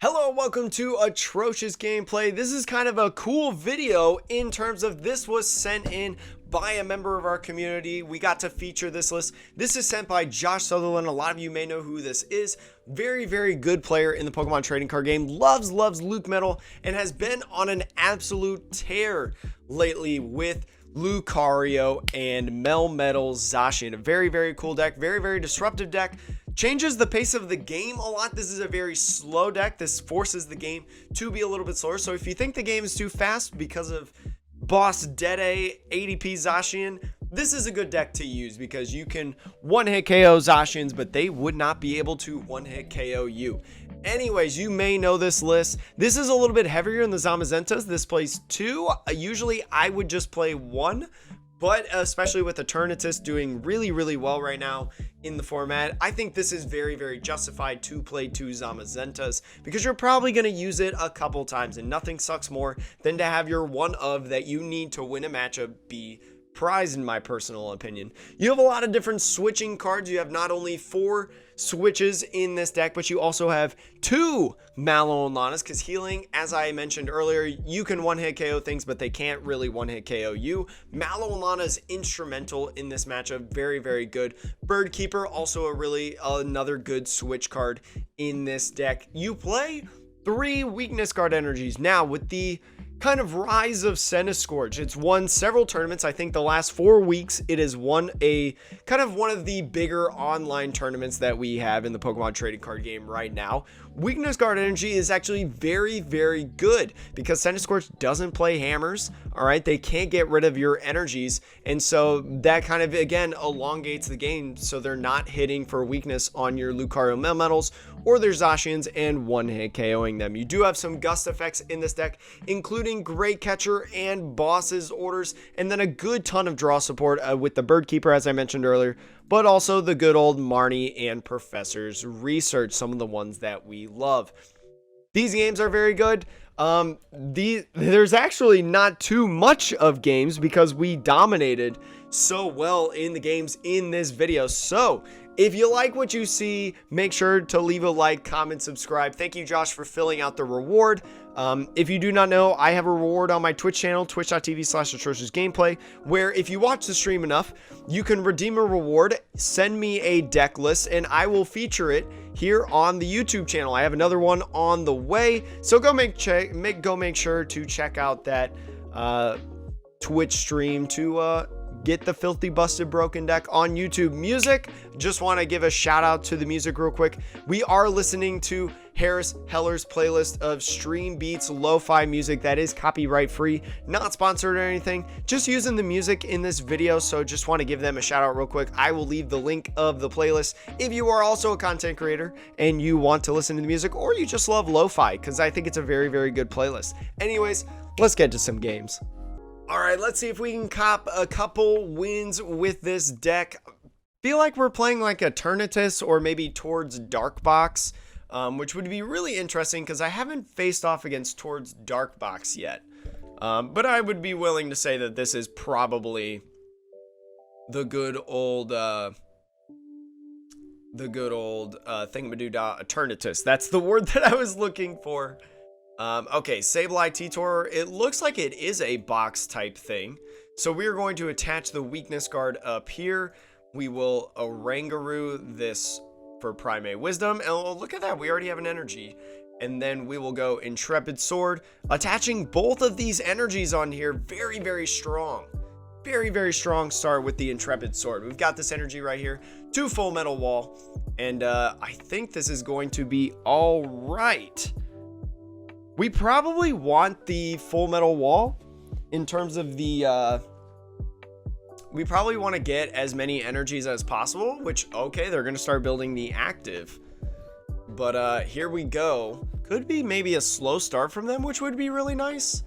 Hello, welcome to Atrocious Gameplay. This is kind of a cool video in terms of this was sent in by a member of our community. We got to feature this list. This is sent by Josh Sutherland. A lot of you may know who this is. Very, very good player in the Pokemon trading card game. Loves LucMetal and has been on an absolute tear lately with Lucario and Melmetal Zacian. A very, very cool deck. Very, very disruptive deck. Changes the pace of the game a lot. This is a very slow deck. This forces the game to be a little bit slower. So if you think the game is too fast because of boss DAA ADP Zacian, this is a good deck to use because you can one-hit KO Zacians, but they would not be able to one-hit KO you. Anyways, you may know this list. This is a little bit heavier in the Zamazentas. This plays 2. Usually I would just play 1. But especially with Eternatus doing really, really well right now in the format, I think this is very, very justified to play 2 Zamazentas because you're probably going to use it a couple times, and nothing sucks more than to have your one of that you need to win a matchup be prized, in my personal opinion. You have a lot of different switching cards. You have not only 4 switches in this deck, but you also have 2 Mallow and Lanas, because healing, as I mentioned earlier, you can one-hit KO things, but they can't really one-hit KO you. Mallow and Lana is instrumental in this matchup. Very, very good. Bird Keeper, also another good switch card in this deck. You play 3 weakness guard energies. Now, with the kind of rise of Centiskorch, it's won several tournaments. I think the last 4 weeks it has won a kind of one of the bigger online tournaments that we have in the Pokemon trading card game right now. Weakness guard energy is actually very, very good because Centiskorch doesn't play hammers. All right, they can't get rid of your energies, and so that kind of again elongates the game, so they're not hitting for weakness on your Lucario Melmetals or their Zacians and one-hit KOing them. You do have some gust effects in this deck, including Great Catcher and Boss's Orders, and then a good ton of draw support with the Bird Keeper, as I mentioned earlier, but also the good old Marnie and Professor's Research, some of the ones that we love. These games are very good. There's actually not too much of games because we dominated so well in the games in this video. So if you like what you see, make sure to leave a like, comment, subscribe. Thank you, Josh, for filling out the reward. If you do not know, I have a reward on my Twitch channel, twitch.tv/atrociousgameplay, where if you watch the stream enough, you can redeem a reward, send me a deck list, and I will feature it here on the YouTube channel. I have another one on the way, so go make sure to check out that Twitch stream to get the Filthy Busted Broken Deck on YouTube. Music, just want to give a shout out to the music real quick. We are listening to Harris Heller's playlist of stream beats lo-fi music that is copyright free, not sponsored or anything, just using the music in this video. So just want to give them a shout out real quick. I will leave the link of the playlist if you are also a content creator and you want to listen to the music, or you just love lo-fi, because I think it's a very, very good playlist. Anyways, let's get to some games. All right, let's see if we can cop a couple wins with this deck. Feel like we're playing like a Eternatus or maybe towards Darkbox, which would be really interesting because I haven't faced off against towards Darkbox yet. But I would be willing to say that this is probably the good old thingamadoodah Eternatus. That's the word that I was looking for. Okay, Sableye Titor, it looks like it is a box type thing. So we're going to attach the weakness guard up here. We will Oranguru this for Primate Wisdom. And oh, look at that, we already have an energy. And then we will go Intrepid Sword, attaching both of these energies on here. Very, very strong. Very, very strong start with the Intrepid Sword. We've got this energy right here, 2 Full Metal Wall. And I think this is going to be all right. We probably want the Full Metal Wall in terms of the, we probably want to get as many energies as possible, which, okay, they're going to start building the active. But here we go. Could be maybe a slow start from them, which would be really nice.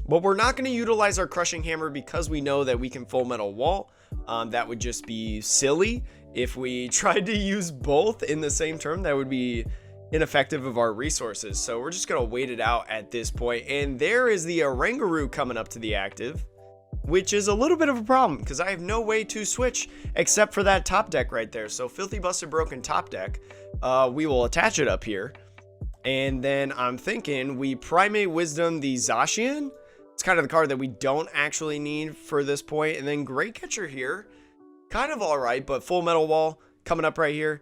But we're not going to utilize our Crushing Hammer because we know that we can Full Metal Wall. That would just be silly. If we tried to use both in the same turn, that would be ineffective of our resources. So we're just gonna wait it out at this point. And there is the Oranguru coming up to the active. which is a little bit of a problem because I have no way to switch except for that top deck right there. So Filthy Busted Broken top deck, we will attach it up here. And then I'm thinking we Primate Wisdom the Zacian. It's kind of the card that we don't actually need for this point. And then Great Catcher here, kind of all right, but Full Metal Wall coming up right here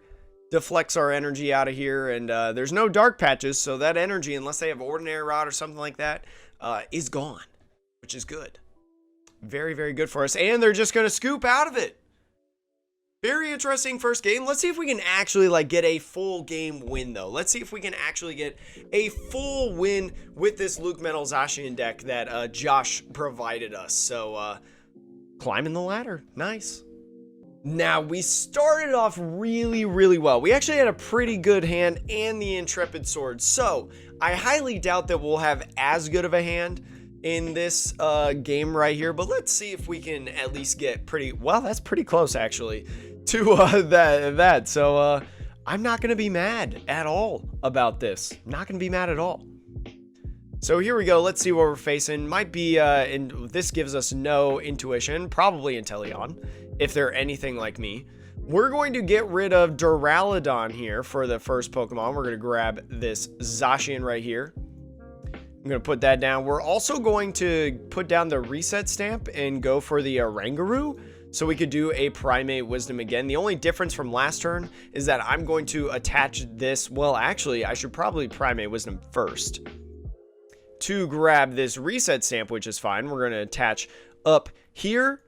deflects our energy out of here. And there's no dark patches, so that energy, unless they have Ordinary Rod or something like that, is gone, which is good. Very, very good for us. And they're just going to scoop out of it. Very interesting first game. Let's see if we can actually like get a full game win though. Let's see if we can actually get a full win with this LucMetal Zacian deck that Josh provided us. So climbing the ladder. Nice. Now we started off really, really well. We actually had a pretty good hand and the Intrepid Sword. So I highly doubt that we'll have as good of a hand in this game right here, but let's see if we can at least get pretty well. That's pretty close actually to that. So I'm not gonna be mad at all about this. Not gonna be mad at all. So here we go. Let's see what we're facing. Might be and this gives us no intuition, probably Intellion if they're anything like me. We're going to get rid of Duraludon here for the first Pokemon. We're gonna grab this Zacian right here. I'm going to put that down. We're also going to put down the reset stamp and go for the Rangaroo so we could do a Primate Wisdom again. The only difference from last turn is that I'm going to attach this. Well, actually, I should probably Primate Wisdom first to grab this reset stamp, which is fine. We're going to attach up here,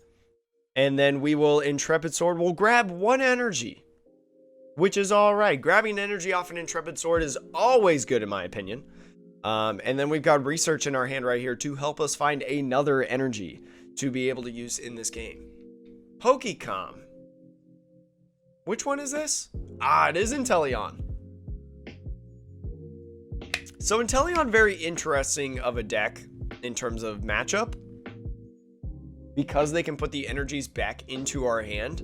and then we will Intrepid Sword. We'll grab one energy, which is all right. Grabbing energy off an Intrepid Sword is always good in my opinion. And then we've got Research in our hand right here to help us find another energy to be able to use in this game. Pokecom. Which one is this? Ah, it is Intellion. So Intellion, very interesting of a deck in terms of matchup, because they can put the energies back into our hand.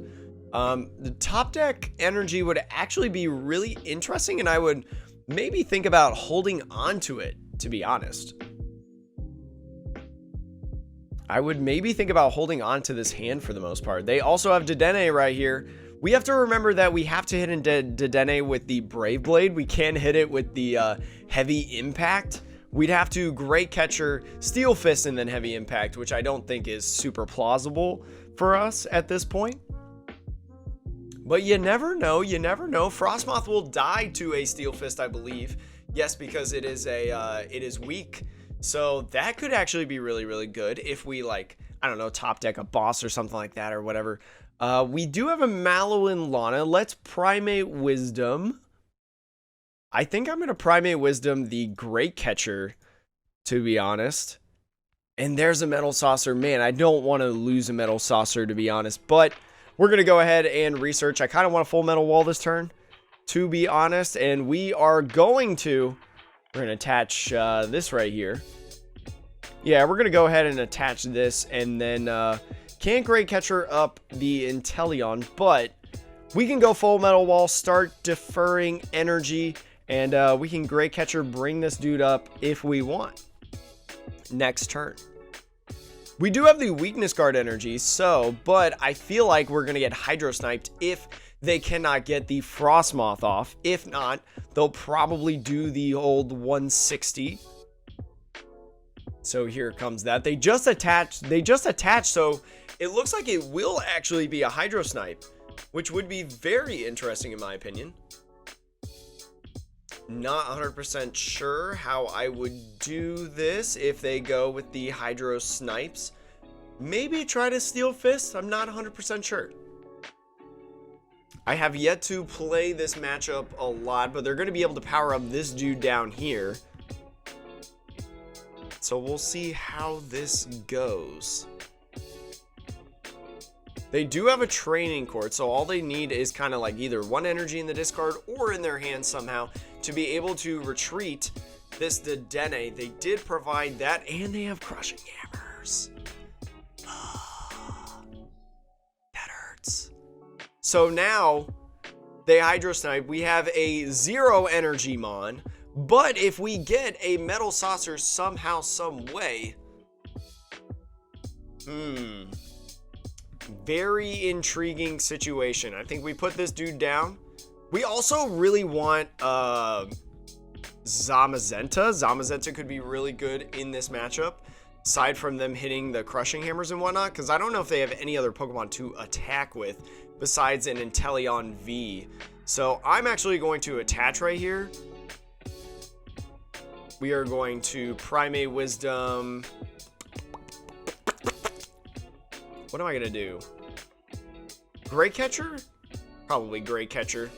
The top deck energy would actually be really interesting, and I would maybe think about holding on to it, to be honest. I would maybe think about holding on to this hand for the most part. They also have Dedenne right here. We have to remember that we have to hit in Dedenne with the Brave Blade. We can't hit it with the Heavy Impact. We'd have to Great Catcher, Steel Fist, and then Heavy Impact, which I don't think is super plausible for us at this point. But you never know, you never know. Frostmoth will die to a Steel Fist, I believe. Yes, because it is weak. So that could actually be really, really good if we, like, I don't know, top deck a boss or something like that or whatever. We do have a Mallow and Lana. Let's Primate Wisdom. I think I'm going to Primate Wisdom the Great Catcher, to be honest. And there's a Metal Saucer. Man, I don't want to lose a Metal Saucer, to be honest. But we're going to go ahead and research. I kind of want a Full Metal Wall this turn, to be honest. And we are going to, we're going to attach this right here. Yeah, we're going to go ahead and attach this. And then can't Great Catcher up the Intellion. But we can go Full Metal Wall, start deferring energy. And we can Great Catcher bring this dude up if we want. Next turn. We do have the Weakness Guard energy, but I feel like we're going to get Hydro Sniped if they cannot get the Frostmoth off. If not, they'll probably do the old 160. So here comes that. They just attached, so it looks like it will actually be a Hydro Snipe, which would be very interesting in my opinion. Not 100% sure how I would do this if they go with the Hydro Snipes. Maybe try to Steel Fist. I'm not 100% sure. I have yet to play this matchup a lot, but they're going to be able to power up this dude down here. So we'll see how this goes. They do have a Training Court, so all they need is kind of like either one energy in the discard or in their hand somehow to be able to retreat this Dedenne. They did provide that, and they have Crushing Hammers. That hurts. So now, they Hydro Snipe. We have a 0 energy Mon, but if we get a Metal Saucer somehow, some way, Very intriguing situation. I think we put this dude down. We also really want Zamazenta. Zamazenta could be really good in this matchup, aside from them hitting the crushing hammers and whatnot, because I don't know if they have any other Pokemon to attack with besides an Intellion V. So I'm actually going to attach right here. We are going to Primate Wisdom. What am I going to do? Great Catcher? Probably Great Catcher.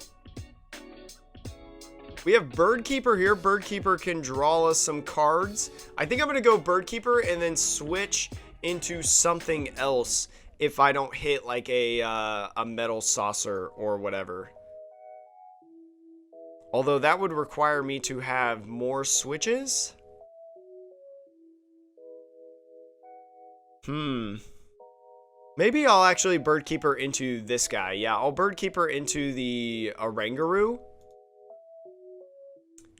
We have Bird Keeper here. Bird Keeper can draw us some cards. I think I'm going to go Bird Keeper and then switch into something else if I don't hit like a Metal Saucer or whatever. Although that would require me to have more switches. Maybe I'll actually Bird Keeper into this guy. Yeah, I'll Bird Keeper into the Oranguru.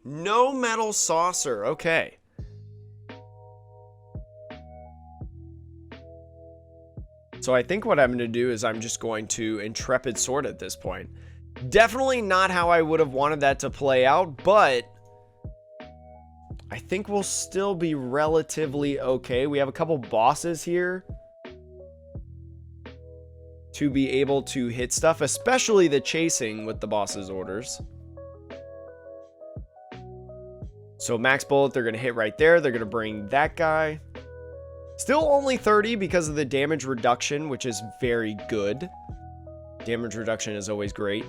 No Metal Saucer. Okay. So I think what I'm going to do is I'm just going to Intrepid Sword at this point. Definitely not how I would have wanted that to play out, but I think we'll still be relatively okay. We have a couple bosses here to be able to hit stuff, especially the chasing with the boss's orders. So Max Bullet, they're going to hit right there. They're going to bring that guy. Still only 30 because of the damage reduction, which is very good. Damage reduction is always great.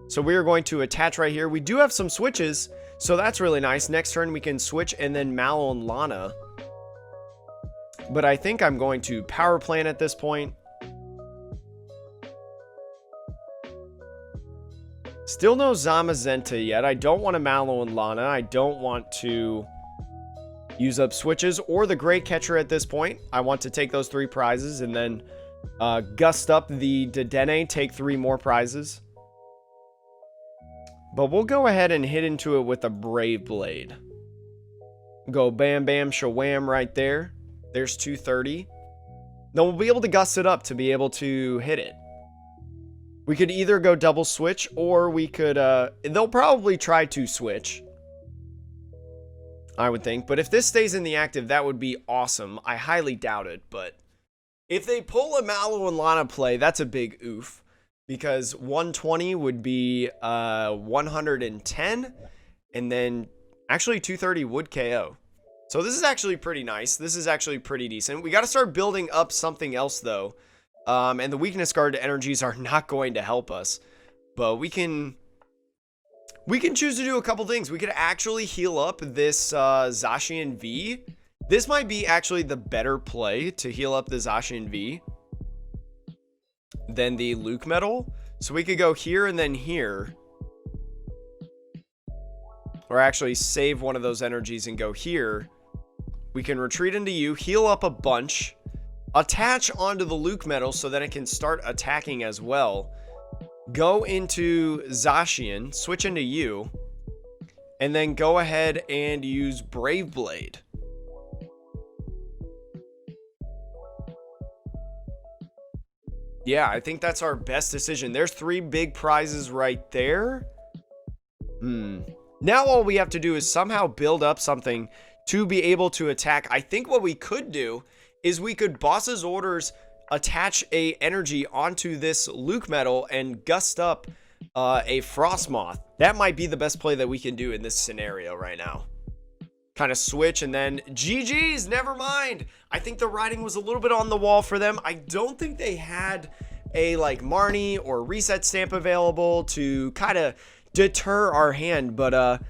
So we are going to attach right here. We do have some switches, so that's really nice. Next turn we can switch and then Mallow and Lana. But I think I'm going to Power Plant at this point. Still no Zamazenta yet. I don't want to Mallow and Lana. I don't want to use up switches or the Great Catcher at this point. I want to take those 3 prizes and then gust up the Dedenne, take 3 more prizes. But we'll go ahead and hit into it with a Brave Blade. Go bam, bam, shawam right there. There's 230. Then we'll be able to gust it up to be able to hit it. We could either go double switch or we could, they'll probably try to switch, I would think. But if this stays in the active, that would be awesome. I highly doubt it, but if they pull a Mallow and Lana play, that's a big oof. Because 120 would be 110, and then actually 230 would KO. So this is actually pretty nice. This is actually pretty decent. We got to start building up something else, though. And the weakness guard energies are not going to help us. But we can choose to do a couple things. We could actually heal up this Zacian V. This might be actually the better play to heal up the Zacian V than the LucMetal. So we could go here and then here. Or actually save one of those energies and go here. We can retreat into you, heal up a bunch, attach onto the LucMetal so that it can start attacking as well. Go into Zacian, switch into you, and then go ahead and use Brave Blade. Yeah, I think that's our best decision. There's 3 big prizes right there. Now all we have to do is somehow build up something to be able to attack. I think what we could do is we could Boss's Orders, attach a energy onto this LucMetal and gust up a Frostmoth. That might be the best play that we can do in this scenario right now. Kind of switch and then GG's, never mind. I think the writing was a little bit on the wall for them. I don't think they had a like Marnie or reset stamp available to kind of deter our hand, but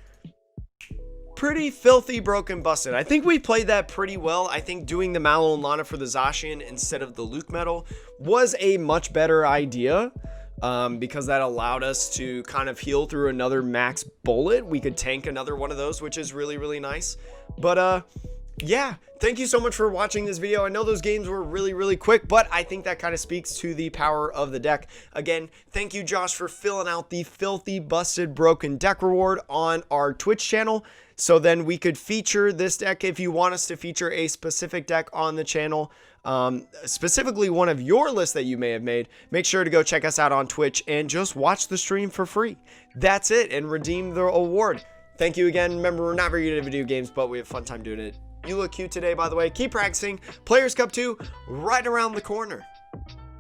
pretty filthy broken busted. I think we played that pretty well. I think doing the Mallow and Lana for the Zacian instead of the LucMetal was a much better idea, because that allowed us to kind of heal through another max bullet. We could tank another one of those, which is really, really nice. But yeah, thank you so much for watching this video. I know those games were really quick, but I think that kind of speaks to the power of the deck. Again, thank you, Josh, for filling out the Filthy Busted Broken Deck reward on our Twitch channel. So then we could feature this deck if you want us to feature a specific deck on the channel, specifically one of your lists that you may have made. Make sure to go check us out on Twitch and just watch the stream for free. That's it, and redeem the award. Thank you again. Remember, we're not very good at video games, but we have a fun time doing it. You look cute today, by the way. Keep practicing. Players Cup 2 right around the corner.